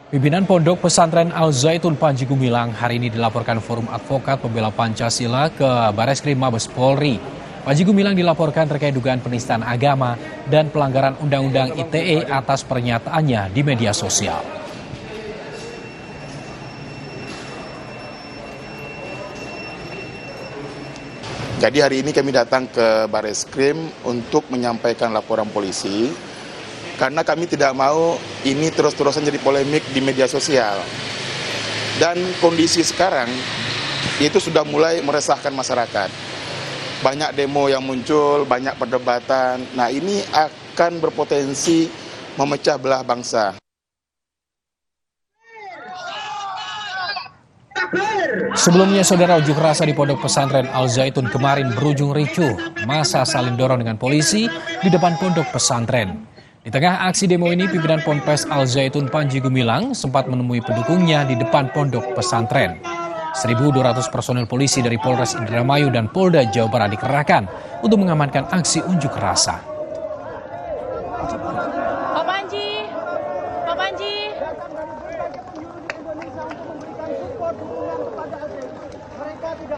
Pimpinan Pondok Pesantren Al Zaitun Panji Gumilang hari ini dilaporkan Forum Advokat Pembela Pancasila ke Bareskrim Mabes Polri. Panji Gumilang dilaporkan terkait dugaan penistaan agama dan pelanggaran Undang-Undang ITE atas pernyataannya di media sosial. Jadi hari ini kami datang ke Bareskrim untuk menyampaikan laporan polisi karena kami tidak mau ini terus-terusan jadi polemik di media sosial. Dan kondisi sekarang itu sudah mulai meresahkan masyarakat. Banyak demo yang muncul, banyak perdebatan. Nah, ini akan berpotensi memecah belah bangsa. Sebelumnya, saudara, unjuk rasa di Pondok Pesantren Al Zaitun kemarin berujung ricuh. Massa saling dorong dengan polisi di depan pondok pesantren. Di tengah aksi demo ini, pimpinan Ponpes Al Zaitun Panji Gumilang sempat menemui pendukungnya di depan pondok pesantren. 1.200 personel polisi dari Polres Indramayu dan Polda Jawa Barat dikerahkan untuk mengamankan aksi unjuk rasa. Pak Panji.